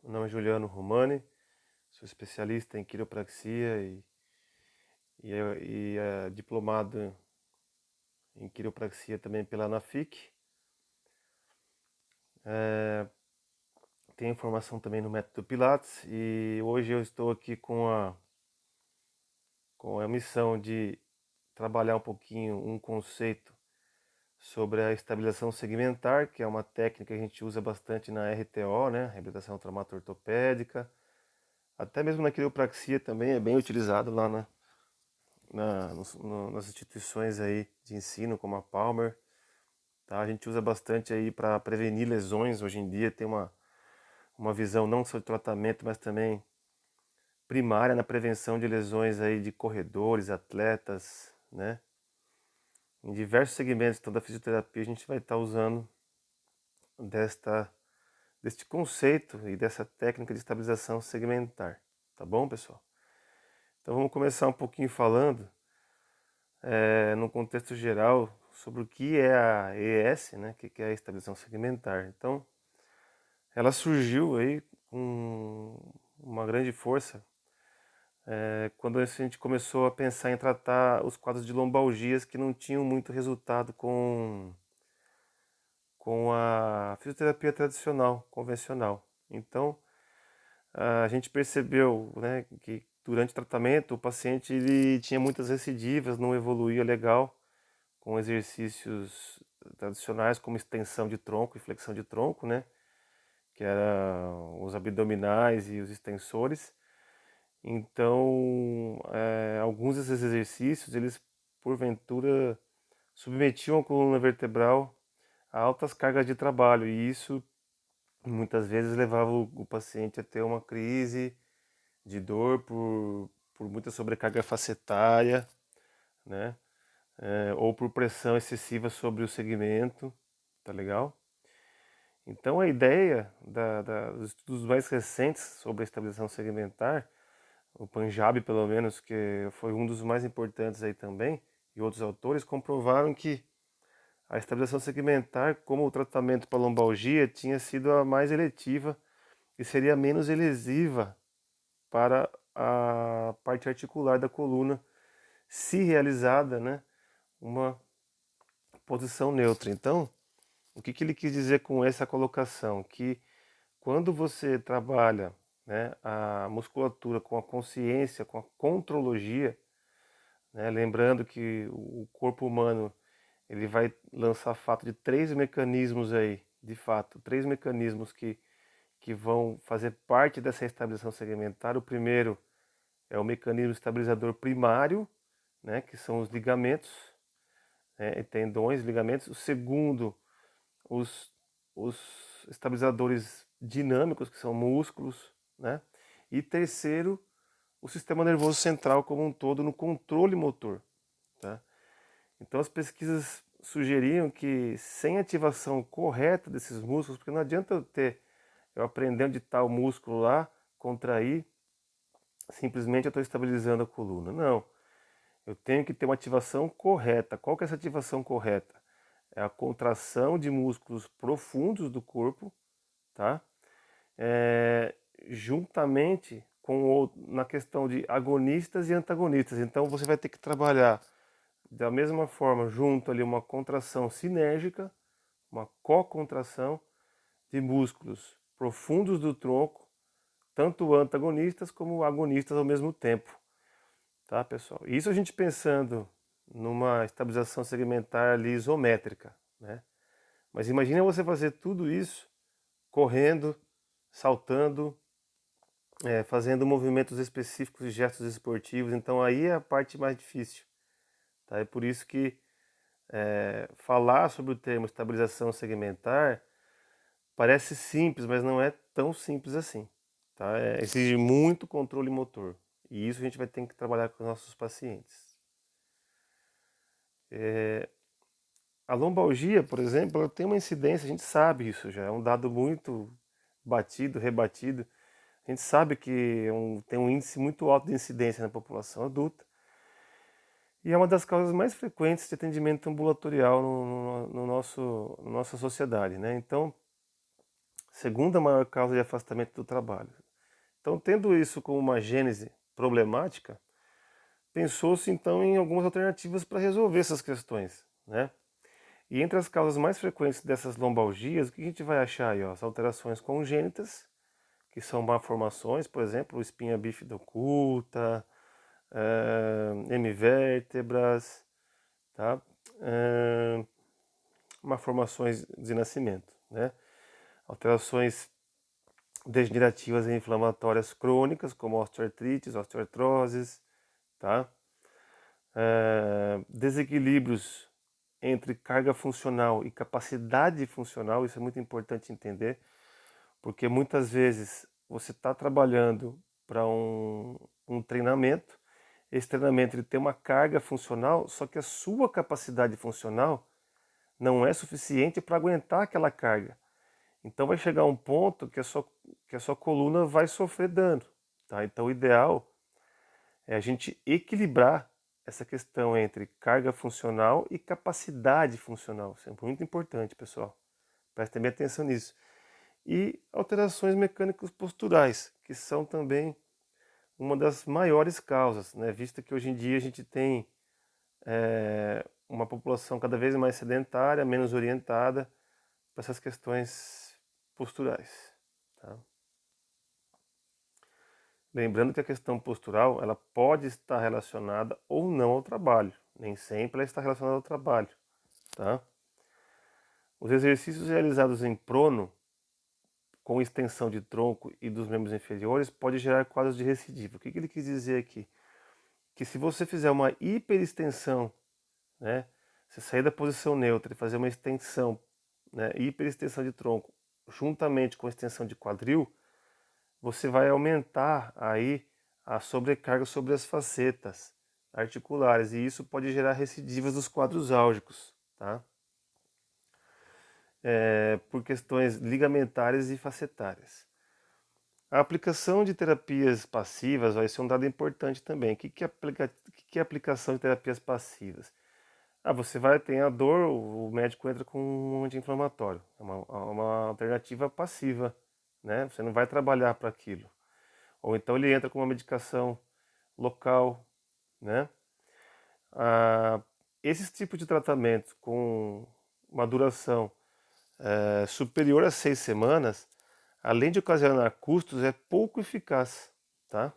Meu nome é Juliano Romani, sou especialista em quiropraxia e diplomado em quiropraxia também pela ANAFIC. Tenho formação também no método Pilates e hoje eu estou aqui com a missão de trabalhar um pouquinho um conceito sobre a estabilização segmentar, que é uma técnica que a gente usa bastante na RTO, né? Reabilitação traumato-ortopédica. Até mesmo na quiropraxia também é bem utilizado lá nas instituições aí de ensino, como a Palmer, tá? A gente usa bastante aí para prevenir lesões. Hoje em dia tem uma visão não só de tratamento, mas também primária na prevenção de lesões aí de corredores, atletas, né? Em diversos segmentos então, da fisioterapia a gente vai estar usando desta, deste conceito e dessa técnica de estabilização segmentar, tá bom, pessoal? Então vamos começar um pouquinho falando no contexto geral sobre o que é a ES, né, que é a estabilização segmentar. Então, ela surgiu aí com uma grande força quando a gente começou a pensar em tratar os quadros de lombalgias que não tinham muito resultado com a fisioterapia tradicional, convencional. Então, a gente percebeu, né, que durante o tratamento o paciente ele tinha muitas recidivas, não evoluía legal com exercícios tradicionais como extensão de tronco e flexão de tronco, né? Que eram os abdominais e os extensores. Então, alguns desses exercícios, eles porventura submetiam a coluna vertebral a altas cargas de trabalho e isso muitas vezes levava o paciente a ter uma crise de dor por muita sobrecarga facetária, né? Ou por pressão excessiva sobre o segmento, tá legal? Então a ideia dos estudos mais recentes sobre a estabilização segmentar, o Punjabi pelo menos, que foi um dos mais importantes aí também, e outros autores comprovaram que a estabilização segmentar, como o tratamento para lombalgia, tinha sido a mais eletiva e seria menos lesiva para a parte articular da coluna, se realizada, né, uma posição neutra. Então, o que ele quis dizer com essa colocação? Que quando você trabalha, né, a musculatura com a consciência, com a contrologia, né, lembrando que o corpo humano ele vai lançar fato de três mecanismos aí, de fato, três mecanismos que vão fazer parte dessa estabilização segmentar. O primeiro é o mecanismo estabilizador primário, né, que são os ligamentos, né, tendões, ligamentos. O segundo, os, os estabilizadores dinâmicos, que são músculos, né? E terceiro, o sistema nervoso central como um todo no controle motor, tá? Então as pesquisas sugeriam que sem ativação correta desses músculos, porque não adianta eu aprender onde está o músculo lá, contrair, simplesmente eu estou estabilizando a coluna. Não, eu tenho que ter uma ativação correta. Qual que é essa ativação correta? É a contração de músculos profundos do corpo, tá? É, juntamente na questão de agonistas e antagonistas. Então você vai ter que trabalhar da mesma forma junto ali uma contração sinérgica, uma co-contração de músculos profundos do tronco, tanto antagonistas como agonistas ao mesmo tempo, tá, pessoal? Isso a gente pensando numa estabilização segmentar ali isométrica, né? Mas imagina você fazer tudo isso correndo, saltando, fazendo movimentos específicos e gestos esportivos. Então aí é a parte mais difícil, tá? É por isso que falar sobre o termo estabilização segmentar parece simples, mas não é tão simples assim, tá? Exige muito controle motor e isso a gente vai ter que trabalhar com os nossos pacientes. A lombalgia, por exemplo, ela tem uma incidência, a gente sabe isso já, é um dado muito batido, rebatido. A gente sabe que tem um índice muito alto de incidência na população adulta e é uma das causas mais frequentes de atendimento ambulatorial no nossa sociedade, né? Então, segunda maior causa de afastamento do trabalho. Então, tendo isso como uma gênese problemática, pensou-se então em algumas alternativas para resolver essas questões, né? E entre as causas mais frequentes dessas lombalgias, o que a gente vai achar aí? Ó? As alterações congênitas, que são malformações, por exemplo, espinha bífida oculta, hemivértebras, tá? Malformações de nascimento, né? Alterações degenerativas e inflamatórias crônicas, como osteoartrites, osteoartroses, tá? Desequilíbrios entre carga funcional e capacidade funcional, isso é muito importante entender, porque muitas vezes você está trabalhando para um treinamento, esse treinamento ele tem uma carga funcional, só que a sua capacidade funcional não é suficiente para aguentar aquela carga. Então vai chegar um ponto que a sua coluna vai sofrer dano. Tá? Então o ideal é a gente equilibrar essa questão entre carga funcional e capacidade funcional. Isso é muito importante, pessoal. Prestem bem atenção nisso. E alterações mecânicas posturais, que são também uma das maiores causas, né? Visto que hoje em dia a gente tem uma população cada vez mais sedentária, menos orientada para essas questões posturais. Tá? Lembrando que a questão postural ela pode estar relacionada ou não ao trabalho. Nem sempre ela está relacionada ao trabalho. Tá? Os exercícios realizados em prono, com extensão de tronco e dos membros inferiores, pode gerar quadros de recidiva. O que ele quis dizer aqui? Que se você fizer uma hiperextensão, né, você sair da posição neutra e fazer uma extensão, né, hiperextensão de tronco, juntamente com a extensão de quadril, você vai aumentar aí a sobrecarga sobre as facetas articulares e isso pode gerar recidivas dos quadros álgicos, tá? Por questões ligamentares e facetárias. A aplicação de terapias passivas vai ser um dado importante também. O que é aplicação de terapias passivas? Você vai ter a dor, o médico entra com um anti-inflamatório. É uma alternativa passiva, né? Você não vai trabalhar para aquilo. Ou então ele entra com uma medicação local, né? Esse tipo de tratamento com uma duração superior a 6 semanas, além de ocasionar custos, é pouco eficaz, tá?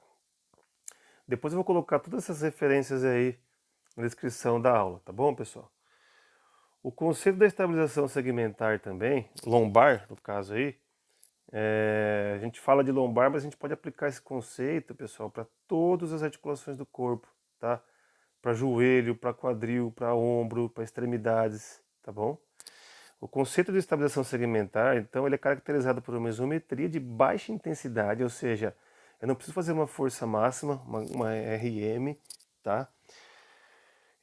Depois eu vou colocar todas essas referências aí na descrição da aula, tá bom, pessoal? O conceito da estabilização segmentar também, lombar, no caso aí, a gente fala de lombar, mas a gente pode aplicar esse conceito, pessoal, para todas as articulações do corpo, tá? Para joelho, para quadril, para ombro, para extremidades, tá bom? O conceito de estabilização segmentar, então, ele é caracterizado por uma isometria de baixa intensidade, ou seja, eu não preciso fazer uma força máxima, uma RM, tá?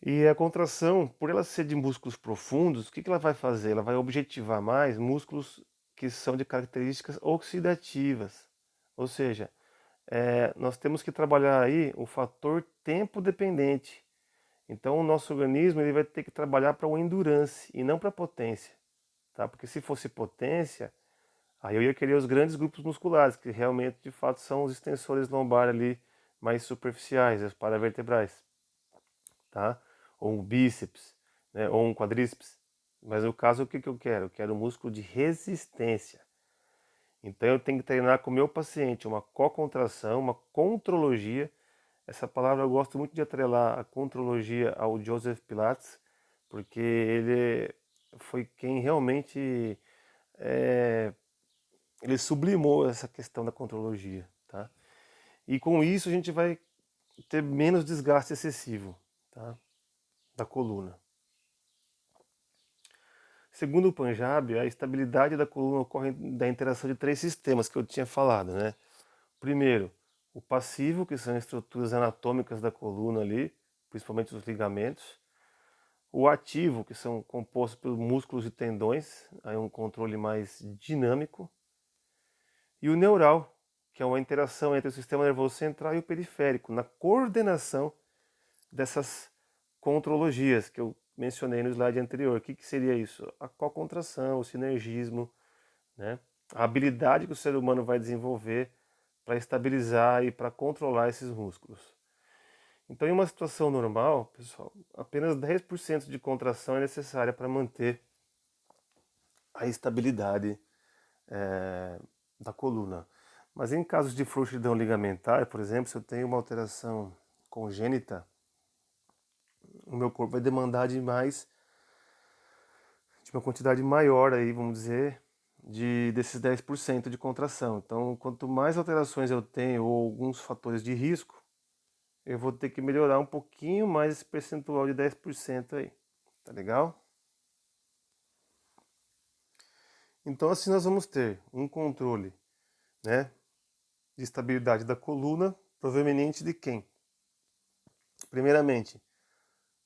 E a contração, por ela ser de músculos profundos, o que ela vai fazer? Ela vai objetivar mais músculos que são de características oxidativas. Ou seja, nós temos que trabalhar aí o fator tempo dependente. Então o nosso organismo ele vai ter que trabalhar para o endurance e não para a potência. Tá? Porque se fosse potência, aí eu ia querer os grandes grupos musculares, que realmente de fato são os extensores lombar ali mais superficiais, os paravertebrais. Tá? Ou um bíceps, né? Ou um quadríceps. Mas no caso, o que eu quero? Eu quero um músculo de resistência. Então eu tenho que treinar com o meu paciente uma cocontração, uma contrologia. Essa palavra eu gosto muito de atrelar a contrologia ao Joseph Pilates, porque ele foi quem realmente ele sublimou essa questão da contrologia. Tá? E com isso a gente vai ter menos desgaste excessivo, tá? Da coluna. Segundo o Punjab, a estabilidade da coluna ocorre da interação de três sistemas que eu tinha falado, né? Primeiro, o passivo, que são estruturas anatômicas da coluna ali, principalmente os ligamentos. O ativo, que são compostos pelos músculos e tendões, aí um controle mais dinâmico. E o neural, que é uma interação entre o sistema nervoso central e o periférico, na coordenação dessas contrologias que eu mencionei no slide anterior. O que seria isso? A cocontração, o sinergismo, né? a habilidade que o ser humano vai desenvolver para estabilizar e para controlar esses músculos. Então, em uma situação normal, pessoal, apenas 10% de contração é necessária para manter a estabilidade da coluna. Mas em casos de frouxidão ligamentar, por exemplo, se eu tenho uma alteração congênita, o meu corpo vai demandar de uma quantidade maior aí, vamos dizer, desses 10% de contração. Então, quanto mais alterações eu tenho ou alguns fatores de risco, eu vou ter que melhorar um pouquinho mais esse percentual de 10% aí. Tá legal? Então, assim nós vamos ter um controle, né, de estabilidade da coluna, proveniente de quem? Primeiramente,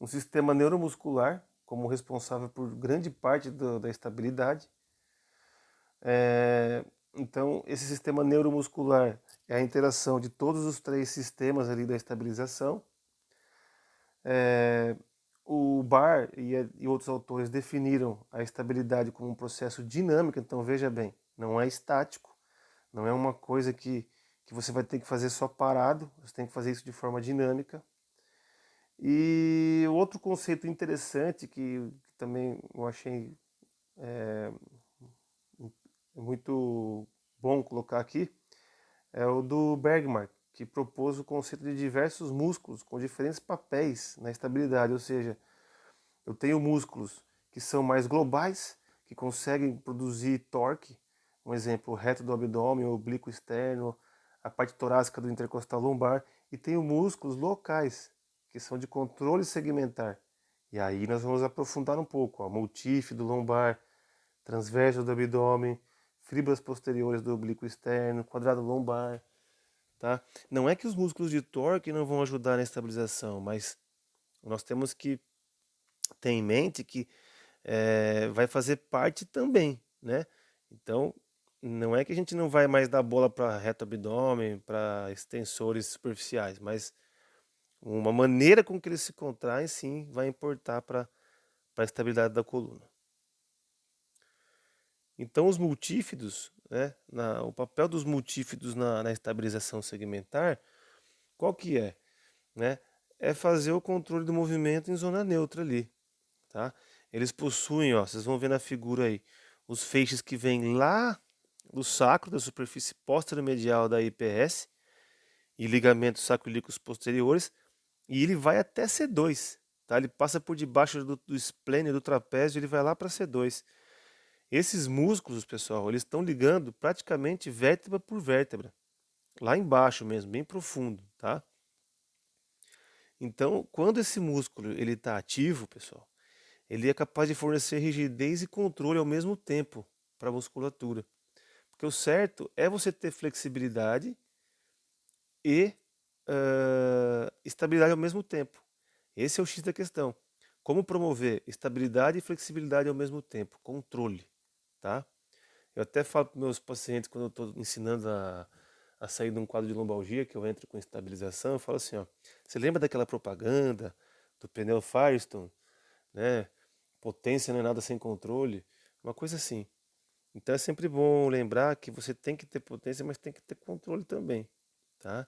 um sistema neuromuscular, como responsável por grande parte da estabilidade. Então, esse sistema neuromuscular é a interação de todos os três sistemas ali da estabilização. O Barr e outros autores definiram a estabilidade como um processo dinâmico, então veja bem, não é estático, não é uma coisa que você vai ter que fazer só parado, você tem que fazer isso de forma dinâmica. E outro conceito interessante que também eu achei muito bom colocar aqui é o do Bergman, que propôs o conceito de diversos músculos com diferentes papéis na estabilidade, ou seja, eu tenho músculos que são mais globais, que conseguem produzir torque, um exemplo, o reto do abdômen, o oblíquo externo, a parte torácica do intercostal lombar, e tenho músculos locais, que são de controle segmentar. E aí nós vamos aprofundar um pouco, ó, multífido lombar, transverso do abdômen, fibras posteriores do oblíquo externo, quadrado lombar, tá? Não é que os músculos de torque não vão ajudar na estabilização, mas nós temos que ter em mente que vai fazer parte também, né? Então, não é que a gente não vai mais dar bola para reto abdômen, para extensores superficiais, mas uma maneira com que eles se contraem, sim, vai importar para a estabilidade da coluna. Então, os multífidos, né, o papel dos multífidos na estabilização segmentar, qual que é? Né? É fazer o controle do movimento em zona neutra ali, tá? Eles possuem, ó, vocês vão ver na figura aí, os feixes que vêm lá do sacro, da superfície medial da IPS, e ligamentos sacroiliacos posteriores, e ele vai até C2, tá? Ele passa por debaixo do esplênio, do trapézio, ele vai lá para C2. Esses músculos, pessoal, eles estão ligando praticamente vértebra por vértebra, lá embaixo mesmo, bem profundo, tá? Então, quando esse músculo ele está ativo, pessoal, ele é capaz de fornecer rigidez e controle ao mesmo tempo para a musculatura. Porque o certo é você ter flexibilidade e estabilidade ao mesmo tempo. Esse é o X da questão. Como promover estabilidade e flexibilidade ao mesmo tempo? Controle, tá? Eu até falo para meus pacientes quando eu estou ensinando a sair de um quadro de lombalgia, que eu entro com estabilização, eu falo assim, ó, você lembra daquela propaganda do pneu Firestone, né? Potência não é nada sem controle, uma coisa assim. Então é sempre bom lembrar que você tem que ter potência, mas tem que ter controle também, tá?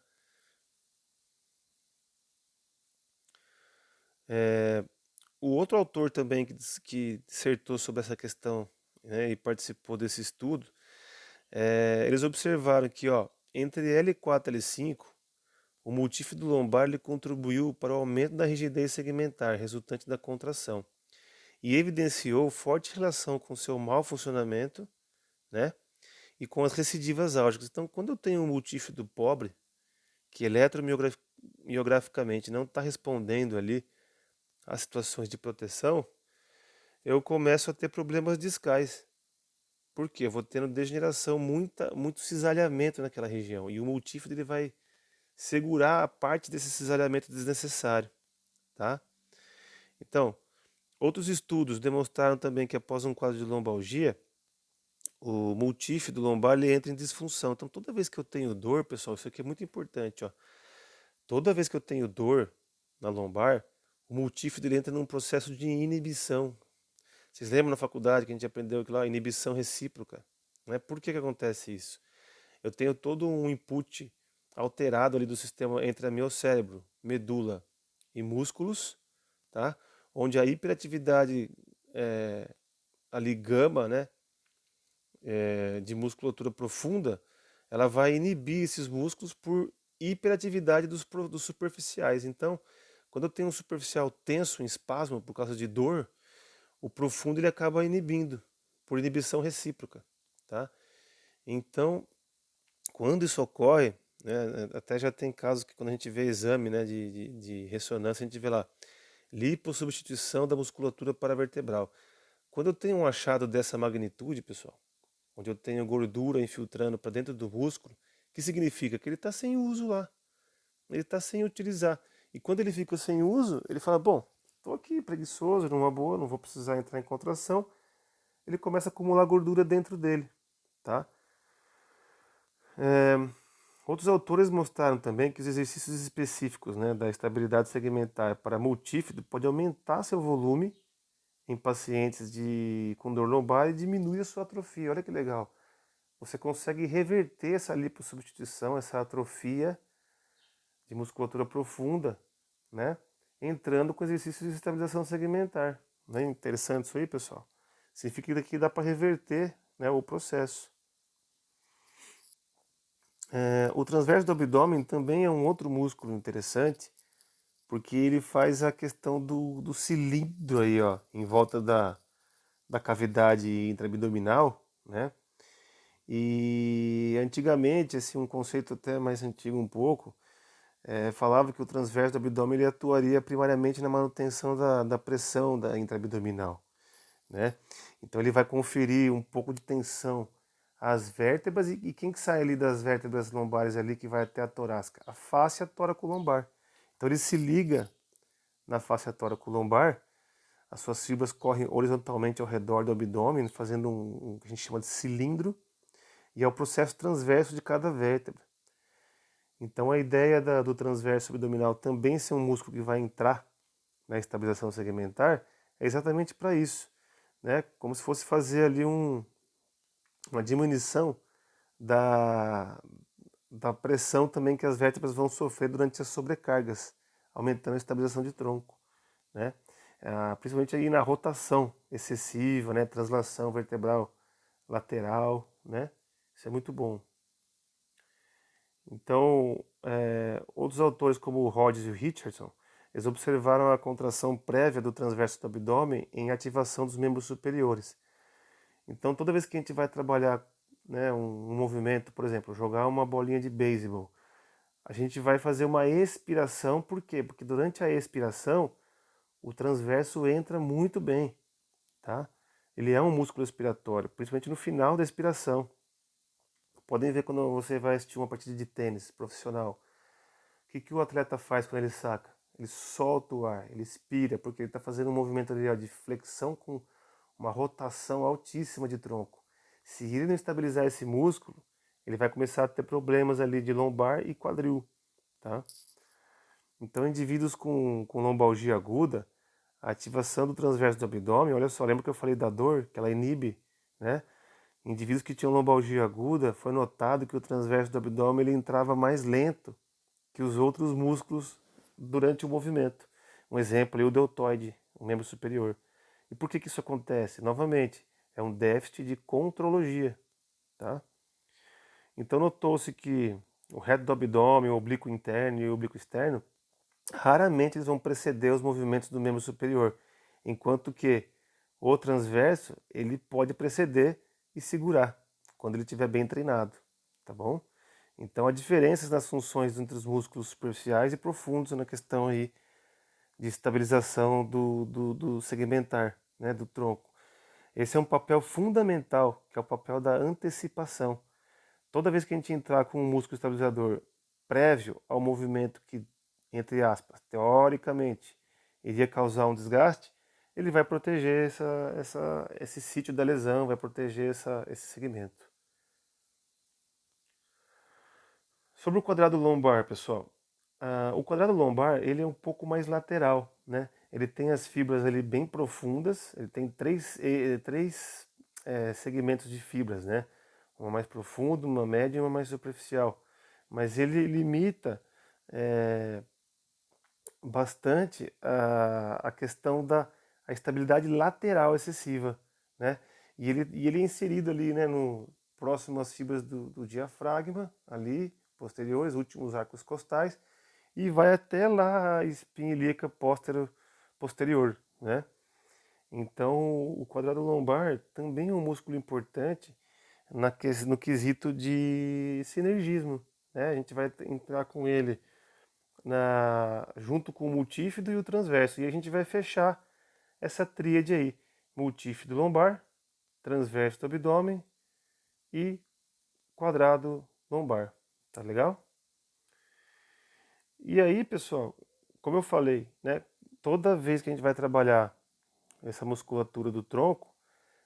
O outro autor também que dissertou sobre essa questão, né, e participou desse estudo, eles observaram que, ó, entre L4 e L5, o multífido lombar ele contribuiu para o aumento da rigidez segmentar resultante da contração e evidenciou forte relação com seu mau funcionamento, né, e com as recidivas álgicas. Então, quando eu tenho um multífido pobre, que eletromiograficamente não está respondendo ali às situações de proteção, eu começo a ter problemas discais. Por quê? Eu vou tendo degeneração, muito cisalhamento naquela região. E o multífido ele vai segurar a parte desse cisalhamento desnecessário, tá? Então, outros estudos demonstraram também que após um quadro de lombalgia, o multífido lombar ele entra em disfunção. Então, toda vez que eu tenho dor, pessoal, isso aqui é muito importante, ó. Toda vez que eu tenho dor na lombar, o multífido ele entra num processo de inibição. Vocês lembram na faculdade que a gente aprendeu que lá, inibição recíproca? né? Por que que acontece isso? Eu tenho todo um input alterado ali do sistema entre meu cérebro, medula e músculos, tá? Onde a hiperatividade ali gama, né, de musculatura profunda, ela vai inibir esses músculos por hiperatividade dos superficiais. Então, quando eu tenho um superficial tenso, em espasmo por causa de dor, o profundo ele acaba inibindo por inibição recíproca, tá? Então, quando isso ocorre, né, até já tem casos que quando a gente vê exame, né, de ressonância, a gente vê lá lipossubstituição da musculatura paravertebral. Quando eu tenho um achado dessa magnitude, pessoal, onde eu tenho gordura infiltrando para dentro do músculo, que significa que ele está sem uso lá, ele está sem utilizar. E quando ele fica sem uso, ele fala, bom, estou aqui preguiçoso, numa boa, não vou precisar entrar em contração. Ele começa a acumular gordura dentro dele, tá? Outros autores mostraram também que os exercícios específicos, né, da estabilidade segmentar para multífido pode aumentar seu volume em pacientes com dor lombar e diminuir a sua atrofia. Olha que legal. Você consegue reverter essa lipossubstituição, essa atrofia de musculatura profunda, né, entrando com exercícios de estabilização segmentar. Não é interessante isso aí, pessoal? Significa que dá para reverter, né, o processo. O transverso do abdômen também é um outro músculo interessante, porque ele faz a questão do cilindro aí, ó, em volta da cavidade intraabdominal, né? E antigamente, assim, um conceito até mais antigo um pouco, falava que o transverso do abdômen ele atuaria primariamente na manutenção da pressão da intraabdominal, né? Então ele vai conferir um pouco de tensão às vértebras e quem que sai ali das vértebras lombares ali que vai até a torácica? A fáscia tóraco-lombar. Então ele se liga na fáscia tóraco-lombar, as suas fibras correm horizontalmente ao redor do abdômen, fazendo um que a gente chama de cilindro, e é o processo transverso de cada vértebra. Então a ideia do transverso abdominal também ser um músculo que vai entrar na estabilização segmentar é exatamente para isso, né? Como se fosse fazer ali uma diminuição da, da pressão também que as vértebras vão sofrer durante as sobrecargas, aumentando a estabilização de tronco, né? Principalmente aí na rotação excessiva, né? Translação vertebral lateral, né? Isso é muito bom. Então, outros autores como o Rhodes e o Richardson, eles observaram a contração prévia do transverso do abdômen em ativação dos membros superiores. Então, toda vez que a gente vai trabalhar, né, um movimento, por exemplo, jogar uma bolinha de beisebol, a gente vai fazer uma expiração, por quê? Porque durante a expiração, o transverso entra muito bem, tá? Ele é um músculo expiratório, principalmente no final da expiração. Podem ver quando você vai assistir uma partida de tênis profissional. O que o atleta faz quando ele saca? Ele solta o ar, ele expira, porque ele está fazendo um movimento ali, ó, de flexão com uma rotação altíssima de tronco. Se ele não estabilizar esse músculo, ele vai começar a ter problemas ali de lombar e quadril, tá? Então, indivíduos com lombalgia aguda, a ativação do transverso do abdômen, olha só, lembra que eu falei da dor, que ela inibe, né? Indivíduos que tinham lombalgia aguda, foi notado que o transverso do abdômen ele entrava mais lento que os outros músculos durante o movimento. Um exemplo é o deltoide, o membro superior. E por que isso acontece? Novamente, é um déficit de contrologia, tá? Então notou-se que o reto do abdômen, o oblíquo interno e o oblíquo externo, raramente eles vão preceder os movimentos do membro superior, enquanto que o transverso ele pode preceder e segurar quando ele estiver bem treinado, tá bom? Então há diferenças nas funções entre os músculos superficiais e profundos na questão aí de estabilização do segmentar, né, do tronco. Esse é um papel fundamental, que é o papel da antecipação. Toda vez que a gente entrar com um músculo estabilizador prévio ao movimento que, entre aspas, teoricamente iria causar um desgaste, ele vai proteger esse sítio da lesão, vai proteger esse segmento. Sobre o quadrado lombar, pessoal, o quadrado lombar ele é um pouco mais lateral, né? Ele tem as fibras ali bem profundas, ele tem três segmentos de fibras, né? uma mais profunda, uma média e uma mais superficial. Mas ele limita é, bastante a questão da a estabilidade lateral excessiva, né? E ele é inserido ali, né, no próximo às fibras do diafragma, ali, posteriores, últimos arcos costais, e vai até lá a espinha ilíaca posterior, né? Então, o quadrado lombar também é um músculo importante no quesito de sinergismo, né? A gente vai entrar com ele junto com o multífido e o transverso. E a gente vai fechar essa tríade aí: multífido lombar, transverso do abdômen e quadrado lombar. Tá legal? E aí, pessoal, como eu falei, né? Toda vez que a gente vai trabalhar essa musculatura do tronco,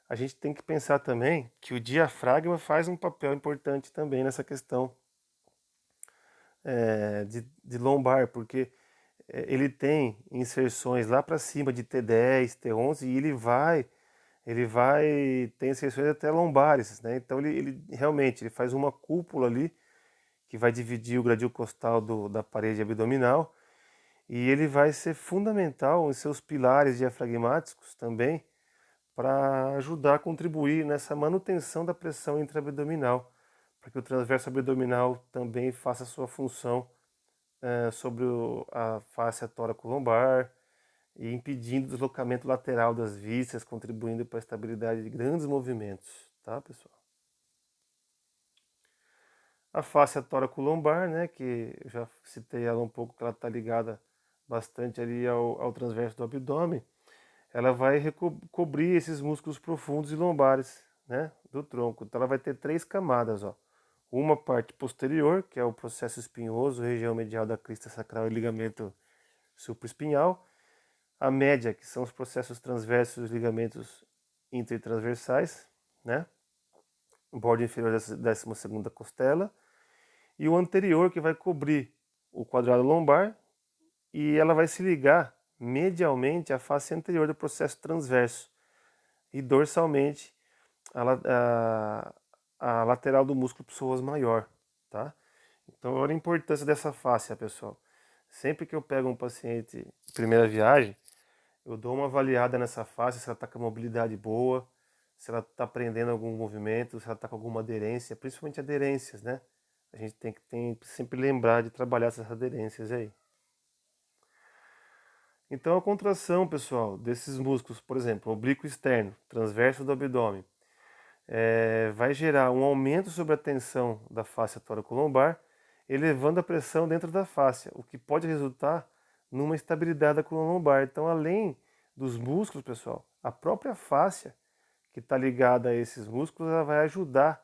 a gente tem que pensar também que o diafragma faz um papel importante também nessa questão de lombar, porque ele tem inserções lá para cima de T10, T11 e ele vai ter inserções até lombares, né? Então ele realmente ele faz uma cúpula ali que vai dividir o gradil costal da parede abdominal e ele vai ser fundamental em seus pilares diafragmáticos também para ajudar a contribuir nessa manutenção da pressão intraabdominal, para que o transverso abdominal também faça a sua função sobre a face tóraco-lombar e impedindo o deslocamento lateral das vísceras, contribuindo para a estabilidade de grandes movimentos, tá, pessoal? A face tóraco-lombar, né, que eu já citei ela um pouco, que ela está ligada bastante ali ao transverso do abdômen, ela vai cobrir esses músculos profundos e lombares, né, do tronco. Então ela vai ter três camadas, ó. Uma parte posterior, que é o processo espinhoso, região medial da crista sacral e ligamento supraespinhal. A média, que são os processos transversos e ligamentos intertransversais, né? O bordo inferior da 12ª costela. E o anterior, que vai cobrir o quadrado lombar e ela vai se ligar medialmente à face anterior do processo transverso e dorsalmente a lateral do músculo psoas maior, tá? Então, olha a importância dessa face, pessoal. Sempre que eu pego um paciente primeira viagem, eu dou uma avaliada nessa face, se ela está com a mobilidade boa, se ela está aprendendo algum movimento, se ela está com alguma aderência, principalmente aderências, né? A gente tem que sempre lembrar de trabalhar essas aderências aí. Então a contração, pessoal, desses músculos, por exemplo, oblíquo externo, transverso do abdômen, vai gerar um aumento sobre a tensão da face tóraco-lombar, elevando a pressão dentro da face, o que pode resultar numa estabilidade da coluna lombar. Então, além dos músculos, pessoal, a própria fáscia que está ligada a esses músculos, ela vai ajudar,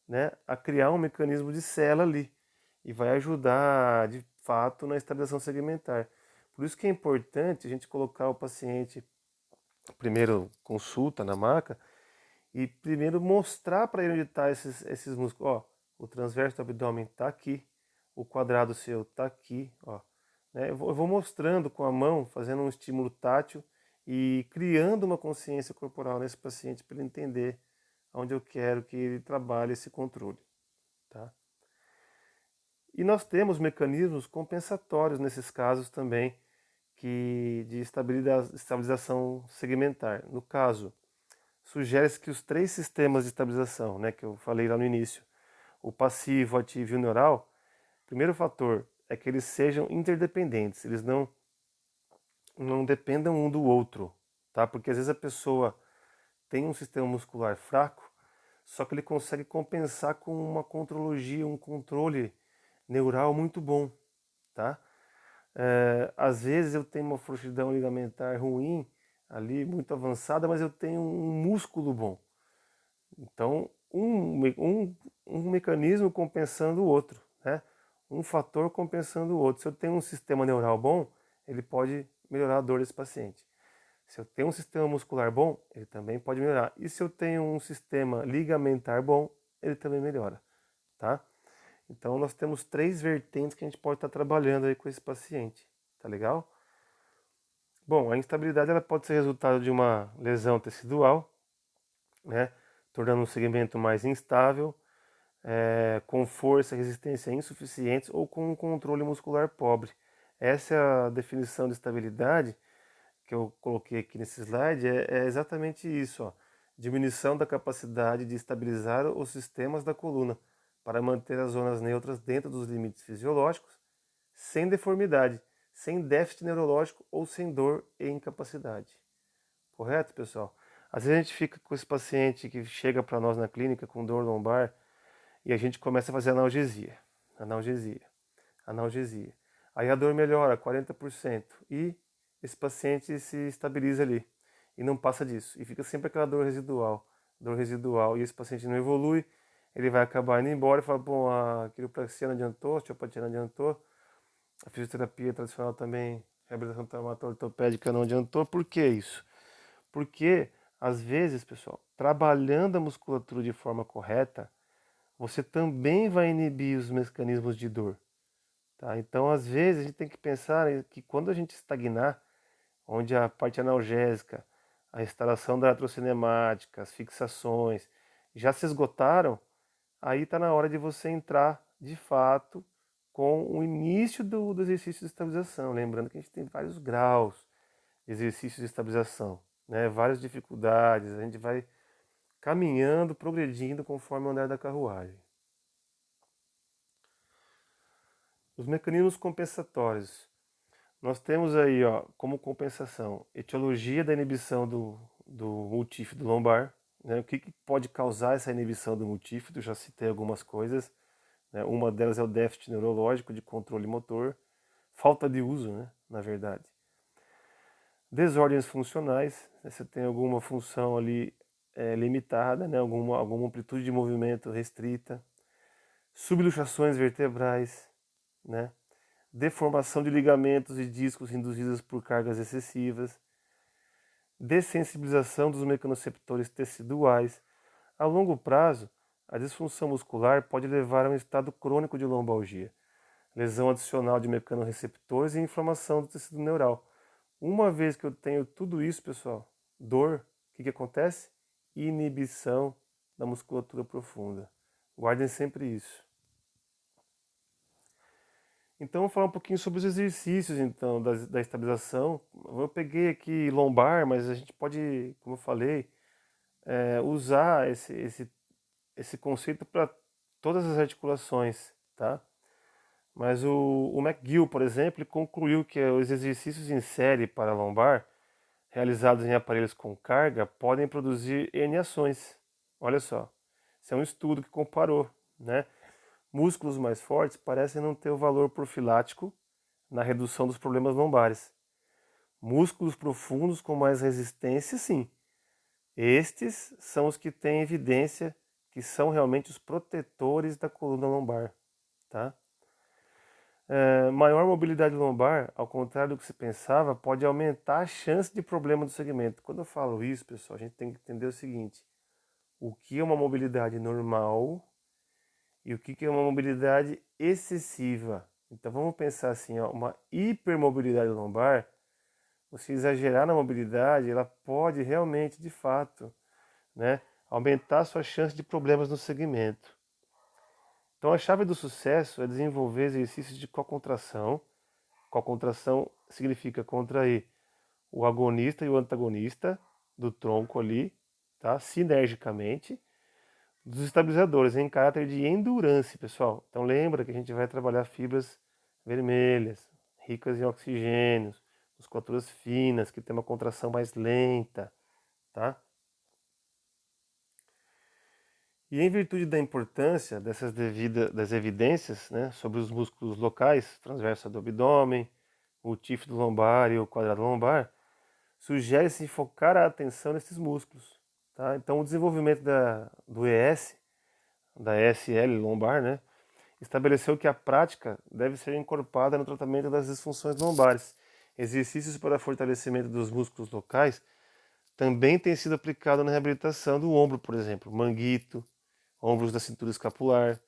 né, a criar um mecanismo de sela ali e vai ajudar, de fato, na estabilização segmentar. Por isso que é importante a gente colocar o paciente primeiro consulta na maca e primeiro mostrar para ele onde está esses músculos. Ó, o transverso do abdômen está aqui, o quadrado seu está aqui, ó. Né? Eu vou mostrando com a mão, fazendo um estímulo tátil e criando uma consciência corporal nesse paciente para ele entender onde eu quero que ele trabalhe esse controle, tá? E nós temos mecanismos compensatórios nesses casos também de estabilização segmentar. No caso, sugere-se que os três sistemas de estabilização, né, que eu falei lá no início, o passivo, o ativo e o neural, o primeiro fator é que eles sejam interdependentes, eles não dependam um do outro, tá? Porque às vezes a pessoa tem um sistema muscular fraco, só que ele consegue compensar com uma contrologia, um controle neural muito bom, tá? Às vezes eu tenho uma frouxidão ligamentar ruim, ali muito avançada, mas eu tenho um músculo bom. Então, um mecanismo compensando o outro, né? Um fator compensando o outro. Se eu tenho um sistema neural bom, ele pode melhorar a dor desse paciente. Se eu tenho um sistema muscular bom, ele também pode melhorar. E se eu tenho um sistema ligamentar bom, ele também melhora, tá? Então, nós temos três vertentes que a gente pode estar trabalhando aí com esse paciente, tá legal? Bom, a instabilidade ela pode ser resultado de uma lesão tecidual, né? Tornando um segmento mais instável, com força e resistência insuficientes ou com um controle muscular pobre. Essa é a definição de estabilidade que eu coloquei aqui nesse slide, é exatamente isso, ó. Diminuição da capacidade de estabilizar os sistemas da coluna para manter as zonas neutras dentro dos limites fisiológicos, sem deformidade, sem déficit neurológico ou sem dor e incapacidade. Correto, pessoal? Às vezes a gente fica com esse paciente que chega para nós na clínica com dor lombar e a gente começa a fazer analgesia, analgesia, analgesia. Aí a dor melhora 40% e esse paciente se estabiliza ali e não passa disso. E fica sempre aquela dor residual. E esse paciente não evolui, ele vai acabar indo embora e fala, bom, a quiropraxia não adiantou, a osteopatia não adiantou, a fisioterapia tradicional também, a reabilitação traumática ortopédica não adiantou. Por que isso? Porque, às vezes, pessoal, trabalhando a musculatura de forma correta, você também vai inibir os mecanismos de dor. Tá? Então, às vezes, a gente tem que pensar que quando a gente estagnar, onde a parte analgésica, a instalação da atrocinemática, as fixações já se esgotaram, aí está na hora de você entrar de fato com o início do exercício de estabilização. Lembrando que a gente tem vários graus de exercícios de estabilização, né? Várias dificuldades, a gente vai caminhando, progredindo conforme o andar da carruagem. Os mecanismos compensatórios. Nós temos aí, ó, como compensação, etiologia da inibição do multífido lombar, né? O que pode causar essa inibição do multífido? Já citei algumas coisas, né? Uma delas é o déficit neurológico de controle motor, falta de uso, né? Na verdade. Desordens funcionais, né? Você tem alguma função ali limitada, né? Alguma amplitude de movimento restrita, subluxações vertebrais, né? Deformação de ligamentos e discos induzidas por cargas excessivas, dessensibilização dos mecanoreceptores teciduais. A longo prazo, a disfunção muscular pode levar a um estado crônico de lombalgia, lesão adicional de mecanoreceptores e inflamação do tecido neural. Uma vez que eu tenho tudo isso, pessoal, dor, o que acontece? Inibição da musculatura profunda. Guardem sempre isso. Então, vou falar um pouquinho sobre os exercícios então da estabilização. Eu peguei aqui lombar, mas a gente pode, como eu falei, usar esse conceito para todas as articulações, tá? Mas o McGill, por exemplo, ele concluiu que os exercícios em série para lombar, realizados em aparelhos com carga, podem produzir herniações. Olha só, esse é um estudo que comparou, né? Músculos mais fortes parecem não ter o valor profilático na redução dos problemas lombares. Músculos profundos com mais resistência, sim. Estes são os que têm evidência que são realmente os protetores da coluna lombar. Tá? Maior mobilidade lombar, ao contrário do que se pensava, pode aumentar a chance de problema do segmento. Quando eu falo isso, pessoal, a gente tem que entender o seguinte: o que é uma mobilidade normal e o que é uma mobilidade excessiva. Então vamos pensar assim, ó, uma hipermobilidade lombar, você exagerar na mobilidade, ela pode realmente, de fato, né, aumentar a sua chance de problemas no segmento. Então a chave do sucesso é desenvolver exercícios de cocontração. Cocontração significa contrair o agonista e o antagonista do tronco ali, tá? Sinergicamente, dos estabilizadores em caráter de endurance, pessoal. Então lembra que a gente vai trabalhar fibras vermelhas, ricas em oxigênio, musculaturas finas, que tem uma contração mais lenta, tá? E em virtude da importância das evidências, né, sobre os músculos locais, transverso do abdômen, o tífido lombar e o quadrado lombar, sugere-se focar a atenção nesses músculos. Tá? Então o desenvolvimento do ES, da ESL lombar, né, estabeleceu que a prática deve ser incorporada no tratamento das disfunções lombares. Exercícios para fortalecimento dos músculos locais também têm sido aplicados na reabilitação do ombro, por exemplo, manguito, ombros da cintura escapular.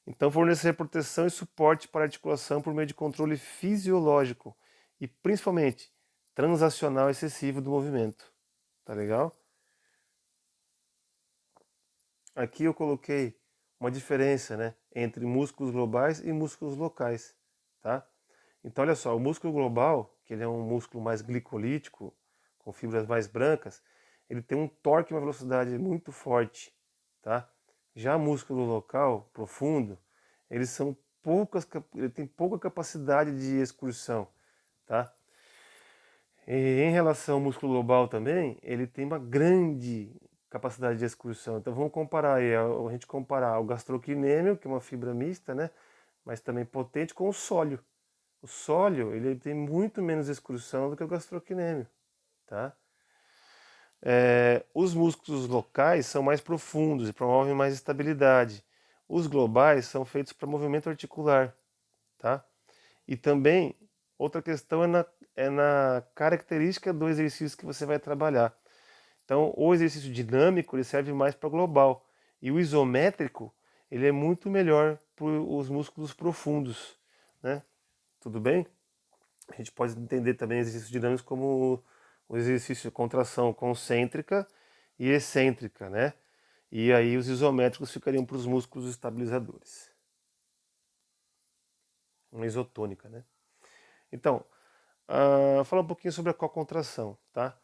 Então, fornecer proteção e suporte para a articulação por meio de controle fisiológico e, principalmente, transacional excessivo do movimento. Tá legal? Aqui eu coloquei uma diferença, né, entre músculos globais e músculos locais, tá? Então, olha só, o músculo global, que ele é um músculo mais glicolítico, com fibras mais brancas, ele tem um torque e uma velocidade muito forte, tá? Já o músculo local, profundo, eles são ele tem pouca capacidade de excursão, tá? E em relação ao músculo global também, ele tem uma grande capacidade de excursão. Então vamos comparar aí, a gente comparar o gastrocnêmio, que é uma fibra mista, né? Mas também potente, com o sólio. O sólio, ele tem muito menos excursão do que o gastrocnêmio, tá? Os músculos locais são mais profundos e promovem mais estabilidade. Os globais são feitos para movimento articular, tá? E também, outra questão é na característica do exercício que você vai trabalhar. Então, o exercício dinâmico ele serve mais para global e o isométrico ele é muito melhor para os músculos profundos, né? Tudo bem? A gente pode entender também exercícios dinâmicos como o exercício de contração concêntrica e excêntrica, né? E aí os isométricos ficariam para os músculos estabilizadores. Uma isotônica, né? Então, falar um pouquinho sobre a cocontração, tá?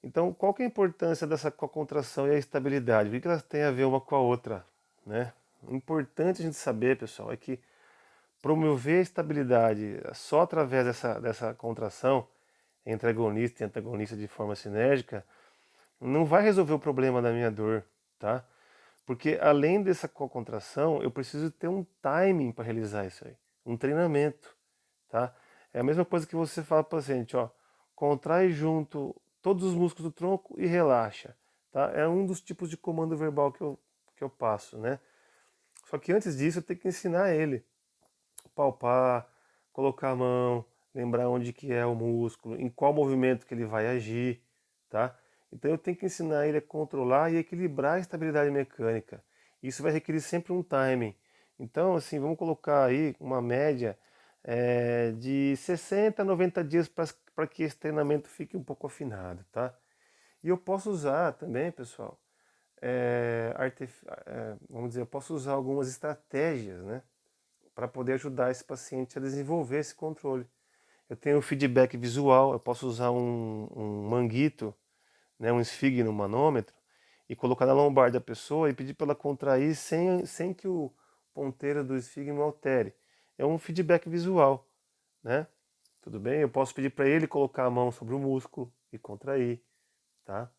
Então, qual que é a importância dessa cocontração e a estabilidade? O que elas têm a ver uma com a outra, né? O importante a gente saber, pessoal, é que promover a estabilidade só através dessa contração entre agonista e antagonista de forma sinérgica não vai resolver o problema da minha dor, tá? Porque além dessa cocontração, eu preciso ter um timing para realizar isso aí, um treinamento, tá? É a mesma coisa que você fala para o paciente, ó, contrai junto todos os músculos do tronco e relaxa, tá? É um dos tipos de comando verbal que eu passo, né? Só que antes disso eu tenho que ensinar ele, palpar, colocar a mão, lembrar onde que é o músculo, em qual movimento que ele vai agir, tá? Então eu tenho que ensinar ele a controlar e equilibrar a estabilidade mecânica. Isso vai requerer sempre um timing. Então, assim, vamos colocar aí uma média de 60 a 90 dias para que esse treinamento fique um pouco afinado, tá? E eu posso usar também, pessoal, vamos dizer, eu posso usar algumas estratégias, né? Para poder ajudar esse paciente a desenvolver esse controle. Eu tenho feedback visual, eu posso usar um manguito, né, um esfigmo manômetro, e colocar na lombar da pessoa e pedir para ela contrair sem que o ponteiro do esfigmo altere. É um feedback visual, né? Tudo bem? Eu posso pedir para ele colocar a mão sobre o músculo e contrair, tá?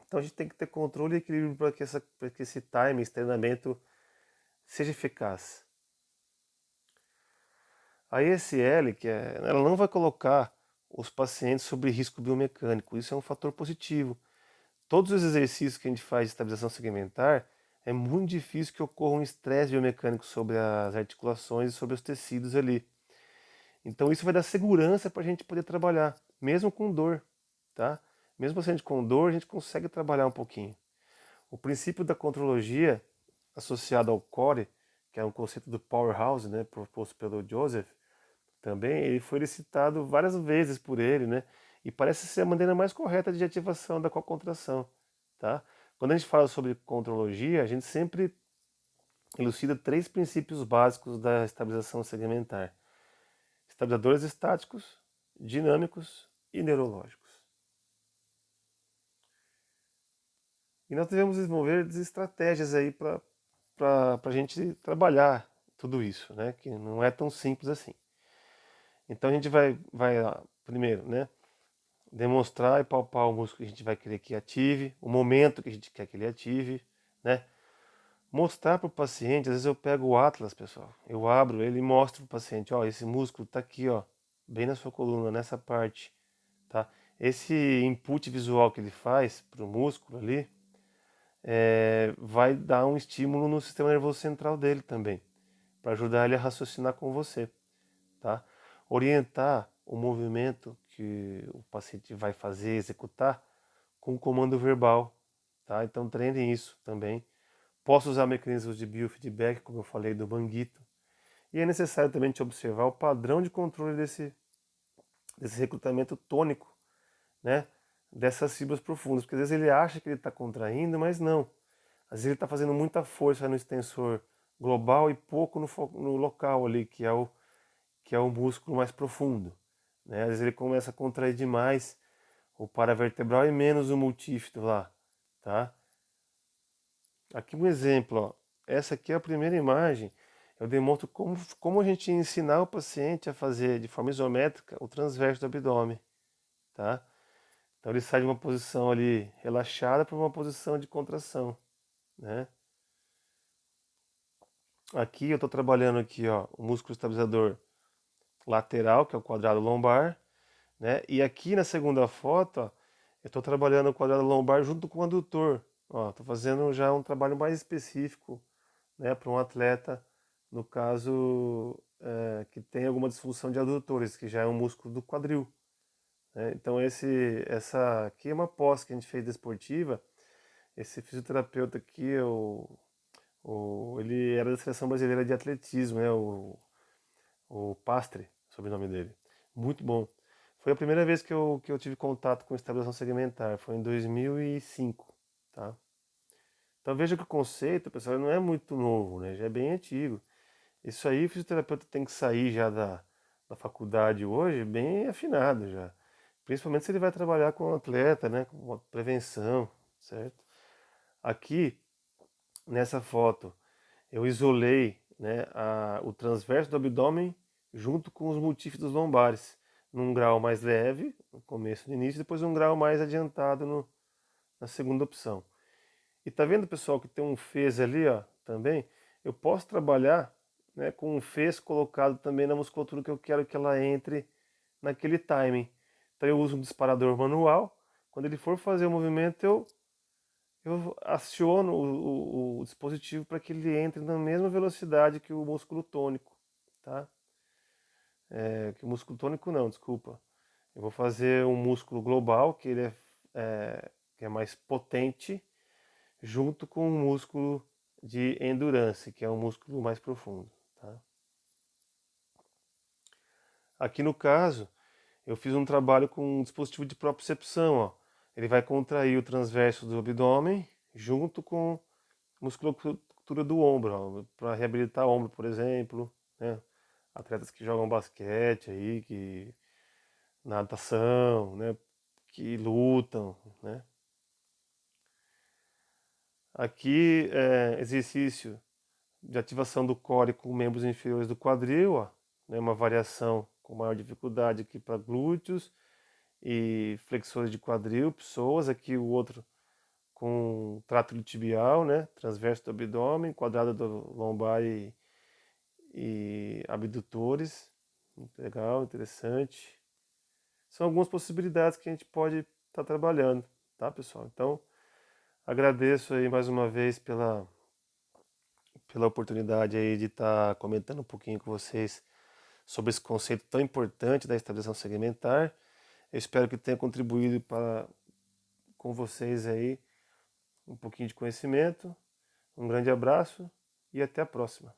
Então a gente tem que ter controle e equilíbrio para que esse time, esse treinamento seja eficaz. A ESL, ela não vai colocar os pacientes sob risco biomecânico. Isso é um fator positivo. Todos os exercícios que a gente faz de estabilização segmentar, é muito difícil que ocorra um estresse biomecânico sobre as articulações e sobre os tecidos ali. Então isso vai dar segurança para a gente poder trabalhar, mesmo com dor, tá? Mesmo paciente com dor, a gente consegue trabalhar um pouquinho. O princípio da contrologia associado ao core, que é um conceito do powerhouse, né, proposto pelo Joseph, também ele foi citado várias vezes por ele, né? E parece ser a maneira mais correta de ativação da cocontração, tá? Quando a gente fala sobre contrologia, a gente sempre elucida três princípios básicos da estabilização segmentar: estabilizadores estáticos, dinâmicos e neurológicos. E nós devemos desenvolver estratégias aí para a gente trabalhar tudo isso, né? Que não é tão simples assim. Então a gente vai lá, primeiro, né? Demonstrar e palpar o músculo que a gente vai querer que ative, o momento que a gente quer que ele ative, né? Mostrar para o paciente, às vezes eu pego o atlas, pessoal, eu abro ele e mostro para o paciente, ó, esse músculo está aqui, ó, bem na sua coluna, nessa parte, tá? Esse input visual que ele faz para o músculo ali, vai dar um estímulo no sistema nervoso central dele também, para ajudar ele a raciocinar com você, tá? Orientar o movimento que o paciente vai fazer, executar, com comando verbal, tá? Então treinem isso também. Posso usar mecanismos de biofeedback, como eu falei do manguito. E é necessário também te observar o padrão de controle desse recrutamento tônico, né? Dessas fibras profundas, porque às vezes ele acha que ele está contraindo, mas não. Às vezes ele está fazendo muita força no extensor global e pouco no local ali, que é o músculo mais profundo, né? Às vezes ele começa a contrair demais o paravertebral e menos o multífito lá, tá? Aqui um exemplo, ó. Essa aqui é a primeira imagem. Eu demonstro como a gente ensinar o paciente a fazer de forma isométrica o transverso do abdômen, tá? Então ele sai de uma posição ali relaxada para uma posição de contração, né? Aqui eu estou trabalhando aqui, ó, o músculo estabilizador lateral, que é o quadrado lombar, né? E aqui na segunda foto, ó, eu estou trabalhando o quadrado lombar junto com o adutor. Ó, estou fazendo já um trabalho mais específico, né, para um atleta, no caso, que tem alguma disfunção de adutores, que já é um músculo do quadril, né? Então essa aqui é uma pós que a gente fez desportiva. Esse fisioterapeuta aqui, ele era da seleção brasileira de atletismo, né? O Pastre, sobrenome dele. Muito bom. Foi a primeira vez que eu tive contato com estabilização segmentar, foi em 2005, tá? Então veja que o conceito, pessoal, não é muito novo, né? Já é bem antigo. Isso aí o fisioterapeuta tem que sair já da faculdade hoje bem afinado já. Principalmente se ele vai trabalhar com um atleta, né? Com uma prevenção, certo? Aqui, nessa foto, eu isolei, né, o transverso do abdômen junto com os multífidos lombares, num grau mais leve, no começo, no início, depois um grau mais adiantado na segunda opção. E tá vendo, pessoal, que tem um fez ali, ó, também? Eu posso trabalhar, né, com um fez colocado também na musculatura que eu quero que ela entre naquele timing. Então eu uso um disparador manual. Quando ele for fazer o movimento, eu aciono o dispositivo para que ele entre na mesma velocidade que o músculo tônico, tá? Que o músculo tônico não, desculpa. Eu vou fazer um músculo global, que é mais potente, junto com um músculo de endurance, que é um músculo mais profundo, tá? Aqui no caso, eu fiz um trabalho com um dispositivo de propriocepção, ó. Ele vai contrair o transverso do abdômen junto com a musculatura do ombro, para reabilitar o ombro, por exemplo, né? Atletas que jogam basquete aí, que natação, né? Que lutam, né? Aqui exercício de ativação do core com membros inferiores do quadril, ó, né? Uma variação com maior dificuldade aqui para glúteos e flexores de quadril, pessoas. Aqui o outro com trátulo tibial, né? Transverso do abdômen, quadrado do lombar e abdutores. Muito legal, interessante. São algumas possibilidades que a gente pode estar trabalhando, tá, pessoal? Então, agradeço aí mais uma vez pela oportunidade aí de estar comentando um pouquinho com vocês sobre esse conceito tão importante da estabilização segmentar. Eu espero que tenha contribuído com vocês aí um pouquinho de conhecimento. Um grande abraço e até a próxima.